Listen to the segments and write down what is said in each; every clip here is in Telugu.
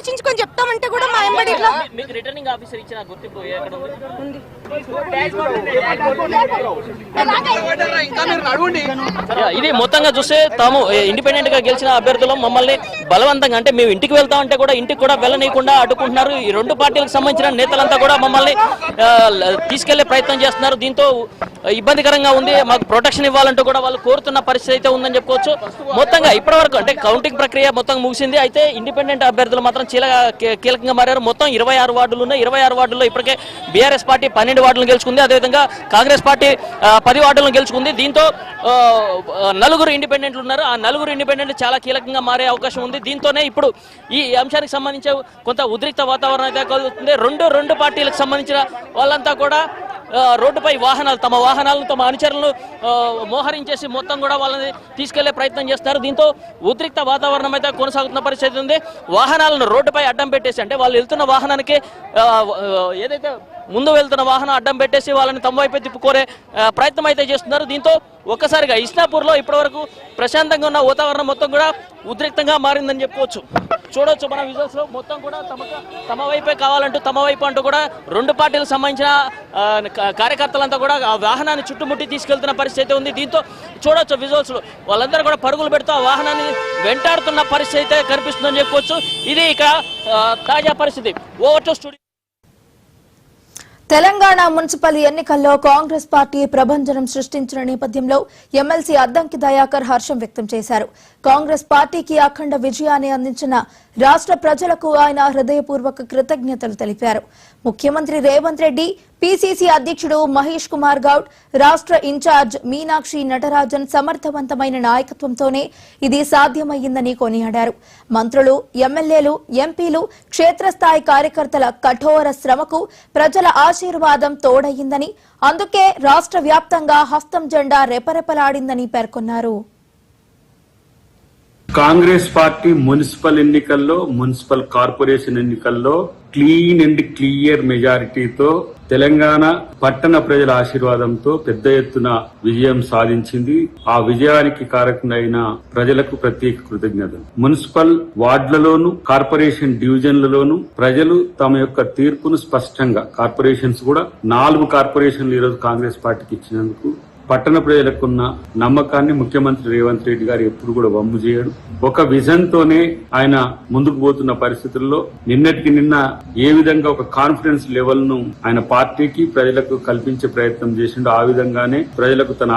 ఆలోచించుకొని చెప్తామంటే కూడా మా ఎంబడి ఇట్లా మీకు రిటర్నింగ్ ఆఫీసర్ ఇచ్చిన గుర్తింపు ఎక్కడ ఉంది? ఇది మొత్తంగా చూస్తే తాము ఇండిపెండెంట్ గా గెలిచిన అభ్యర్థులు మమ్మల్ని బలవంతంగా అంటే మేము ఇంటికి వెళ్తామంటే కూడా ఇంటికి కూడా వెళ్ళనీయకుండా అడ్డుకుంటున్నారు. ఈ రెండు పార్టీలకు సంబంధించిన నేతలంతా కూడా మమ్మల్ని తీసుకెళ్లే ప్రయత్నం చేస్తున్నారు. దీంతో ఇబ్బందికరంగా ఉంది. మాకు ప్రొటెక్షన్ ఇవ్వాలంటూ కూడా వాళ్ళు కోరుతున్న పరిస్థితి అయితే ఉందని చెప్పుకోవచ్చు. మొత్తంగా ఇప్పటివరకు అంటే కౌంటింగ్ ప్రక్రియ మొత్తం ముగిసింది. అయితే ఇండిపెండెంట్ అభ్యర్థులు మాత్రం కీలకంగా మారారు. మొత్తం 26 వార్డులు ఉన్నాయి. 26 వార్డుల్లో ఇప్పటికే బీఆర్ఎస్ పార్టీ 12 వార్డులను గెలుచుకుంది. అదేవిధంగా కాంగ్రెస్ పార్టీ 10 వార్డులను గెలుచుకుంది. దీంతో 4 ఇండిపెండెంట్లు ఉన్నారు. ఆ 4 ఇండిపెండెంట్ చాలా కీలకంగా మారే అవకాశం ఉంది. దీంతోనే ఇప్పుడు ఈ అంశానికి సంబంధించి కొంత ఉద్రిక్త వాతావరణం అయితే కలుగుతుంది. రెండు పార్టీలకు సంబంధించిన వాళ్ళంతా కూడా రోడ్డుపై తమ వాహనాలను తమ అనుచరులను మోహరించేసి మొత్తం కూడా వాళ్ళని తీసుకెళ్లే ప్రయత్నం చేస్తారు. దీంతో ఉద్రిక్త వాతావరణం అయితే కొనసాగుతున్న పరిస్థితి ఉంది. వాహనాలను రోడ్డుపై అడ్డం పెట్టేసి అంటే వాళ్ళు వెళ్తున్న వాహనానికి ఏదైతే ముందు వెళ్తున్న వాహనం అడ్డం పెట్టేసి వాళ్ళని తమ వైపే తిప్పుకోరే ప్రయత్నం అయితే చేస్తున్నారు. దీంతో ఒక్కసారిగా ఇస్నాపూర్లో ఇప్పటివరకు ప్రశాంతంగా ఉన్న వాతావరణం మొత్తం కూడా ఉద్రిక్తంగా మారిందని చెప్పుకోవచ్చు. చూడొచ్చు మన విజువల్స్ లో మొత్తం కూడా తమ వైపే కావాలంటూ తమ వైపు అంటూ కూడా రెండు పార్టీలకు సంబంధించిన కార్యకర్తలంతా కూడా ఆ వాహనాన్ని చుట్టుముట్టి తీసుకెళ్తున్న పరిస్థితి ఉంది. దీంతో చూడొచ్చు విజువల్స్ లో వాళ్ళందరూ కూడా పరుగులు పెడుతూ ఆ వాహనాన్ని వెంటాడుతున్న పరిస్థితి అయితే కనిపిస్తుందని చెప్పుకోవచ్చు. ఇది ఇక తాజా పరిస్థితి. Over to studio. Telangana municipal ఎన్నికల్లో కాంగ్రెస్ పార్టీ ప్రభంజనం సృష్టించిన నేపథ్యంలో ఎమ్మెల్సీ అద్దంకి దయాకర్ హర్షం వ్యక్తం చేశారు. కాంగ్రెస్ పార్టీకి అఖండ విజయాన్ని అందించిన రాష్ట్ర ప్రజలకు ఆయన హృదయపూర్వక కృతజ్ఞతలు తెలిపారు. ముఖ్యమంత్రి రేవంత్ రెడ్డి, పీసీసీ అధ్యక్షుడు మహేష్ కుమార్ గౌడ్, రాష్ట్ర ఇన్ఛార్జ్ మీనాక్షి నటరాజన్ సమర్థవంతమైన నాయకత్వంతోనే ఇది సాధ్యమయ్యిందని కొనియాడారు. మంత్రులు, ఎమ్మెల్యేలు, ఎంపీలు, క్షేత్రస్థాయి కార్యకర్తల కఠోర శ్రమకు ప్రజల ఆశీర్వాదం తోడయ్యిందని, అందుకే రాష్ట్ర వ్యాప్తంగా హస్తం జెండా రెపరెపలాడిందని పేర్కొన్నారు. కాంగ్రెస్ పార్టీ మున్సిపల్ ఎన్నికల్లో, మున్సిపల్ కార్పొరేషన్ ఎన్నికల్లో క్లీన్ అండ్ క్లియర్ మెజారిటీతో తెలంగాణ పట్టణ ప్రజల ఆశీర్వాదంతో పెద్ద ఎత్తున విజయం సాధించింది. ఆ విజయానికి కారకులైన ప్రజలకు ప్రత్యేక కృతజ్ఞతలు. మున్సిపల్ వార్డులలోను, కార్పొరేషన్ డివిజన్లలోను ప్రజలు తమ యొక్క తీర్పును స్పష్టంగా, కార్పొరేషన్స్ కూడా 4 కార్పొరేషన్లు ఈరోజు కాంగ్రెస్ పార్టీకి ఇచ్చినందుకు పట్టణ ప్రజలకున్న నమ్మకాన్ని ముఖ్యమంత్రి రేవంత్ రెడ్డి గారు ఎప్పుడు కూడా వమ్ము చేయడు. ఒక విజన్ తోనే ఆయన ముందుకు పోతున్న పరిస్థితుల్లో నిన్నటికి నిన్న ఏ విధంగా ఒక కాన్ఫిడెన్స్ లెవెల్ ను ఆయన పార్టీకి ప్రజలకు కల్పించే ప్రయత్నం చేసిండో ఆ విధంగానే ప్రజలకు తన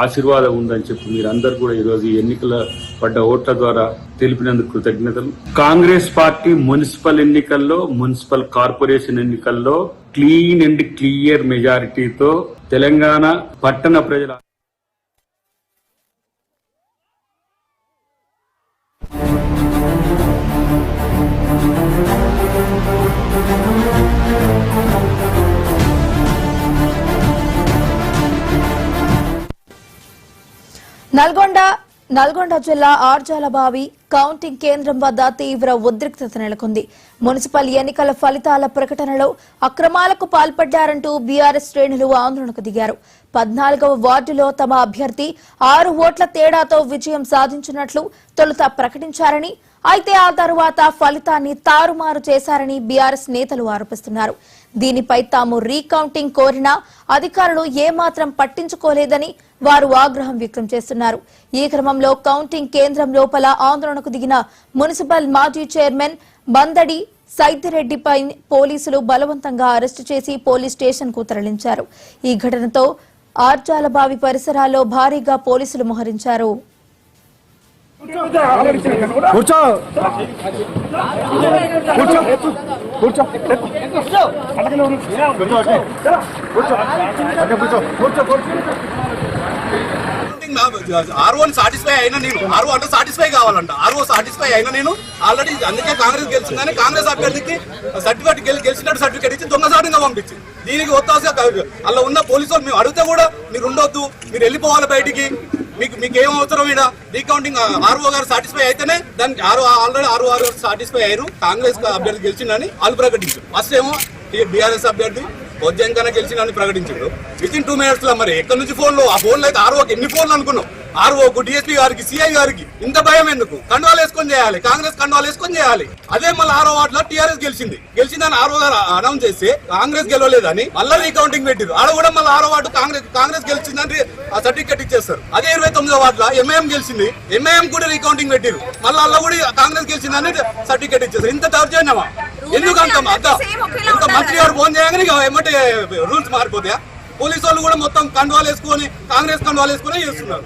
ఆశీర్వాదం ఉందని చెప్పి మీరందరూ కూడా ఈరోజు ఎన్నికల పడ్డ ఓట్ల ద్వారా తెలిపినందుకు కృతజ్ఞతలు. కాంగ్రెస్ పార్టీ మున్సిపల్ ఎన్నికల్లో, మున్సిపల్ కార్పొరేషన్ ఎన్నికల్లో క్లీన్ అండ్ క్లియర్ మెజారిటీతో తెలంగాణ పట్టణ ప్రజల నల్గొండ జిల్లా ఆర్జాలబావి కౌంటింగ్ కేంద్రం వద్ద తీవ్ర ఉద్రిక్తత నెలకొంది. మున్సిపల్ ఎన్నికల ఫలితాల ప్రకటనలో అక్రమాలకు పాల్పడ్డారంటూ బీఆర్ఎస్ శ్రేణులు ఆందోళనకు దిగారు. 14వ వార్డులో తమ అభ్యర్థి 6 ఓట్ల తేడాతో విజయం సాధించినట్లు తొలుత ప్రకటించారని, అయితే ఆ తరువాత ఫలితాన్ని తారుమారు చేశారని బీఆర్ఎస్ నేతలు ఆరోపిస్తున్నారు. దీనిపై తాము రీకౌంటింగ్ కోరినా అధికారులు ఏమాత్రం పట్టించుకోలేదని వారు ఆగ్రహం వ్యక్తం చేస్తున్నారు. ఈ క్రమంలో కౌంటింగ్ కేంద్రం లోపల ఆందోళనకు దిగిన మున్సిపల్ మాజీ చైర్మన్ బందడి సైదిరెడ్డిపై పోలీసులు బలవంతంగా అరెస్టు చేసి పోలీస్ స్టేషన్ కు తరలించారు. ఈ ఘటనతో ఆర్జాలబావి పరిసరాల్లో భారీగా పోలీసులు మోహరించారు. ఆర్ఓ సాటిస్ఫై అయినా నేను ఆర్ఓ అంటే సాటిస్ఫై కావాలంట. ఆర్ఓ సాటిస్ఫై అయినా నేను ఆల్రెడీ అందుకే కాంగ్రెస్ గెలిచిందని కాంగ్రెస్ అభ్యర్థికి సర్టిఫికేట్ గెలిచినట్టు సర్టిఫికేట్ ఇచ్చి దొంగసాటుగా పంపించి దీనికి ఒత్తాసగా అలా ఉన్న పోలీసు మేము అడిగితే కూడా మీరు ఉండొద్దు, మీరు వెళ్ళిపోవాలి బయటికి, మీకు ఏం అవసరం ఇక్కడ రీకౌంటింగ్ ఆర్ఓ గారు సాటిస్ఫై అయితేనే దానికి ఆల్రెడీ ఆర్ఓ గారు సాటిస్ఫై అయ్యారు, కాంగ్రెస్ అభ్యర్థి గెలిచిందని వాళ్ళు ప్రకటించారు. ఫస్ట్ ఏమో బీఆర్ఎస్ అభ్యర్థి పొద్దున గెలిచిందని ప్రకటించారు. విత్ ఇన్ 2 minutes లో మరి ఎక్కడి నుంచి ఫోన్లు, ఆ ఫోన్లు అయితే ఆర్ఓకి ఎన్ని ఫోన్లు అనుకున్నాం, ఆర్ఓకు, డిఎస్పీ గారికి, సిఐ గారికి ఇంత భయం ఎందుకు? కండువాలు వేసుకొని చేయాలి, కాంగ్రెస్ కండువాలు వేసుకొని చేయాలి. అదే మళ్ళీ 6వ వార్డులో టీఆర్ఎస్ గెలిచిందని ఆర్ఓ గారు అనౌన్స్ చేసి కాంగ్రెస్ గెలవలేదని మళ్ళీ రీకౌంటింగ్ పెట్టారు. ఆడ కూడా మళ్ళీ 6వ వార్డు కాంగ్రెస్ గెలిచిందని ఆ సర్టిఫికేట్ ఇచ్చేస్తారు. అదే 29వ వార్డులో ఎంఐఎం గెలిచింది, ఎంఐఎం కూడా రీకౌంటింగ్ పెట్టారు. మళ్ళీ అలా కూడా కాంగ్రెస్ గెలిచిందని సర్టిఫికేట్ ఇచ్చేస్తారు. ఇంత దౌర్జన్యమా? ఎందుకంత ఇంత మంత్రి గారు ఫోన్ చేయగానే ఏమంటే రూల్స్ మారిపోతాయా? పోలీసు వాళ్ళు కూడా మొత్తం కండువాలు వేసుకొని కాంగ్రెస్ కండువాలు వేసుకునే చేస్తున్నారు.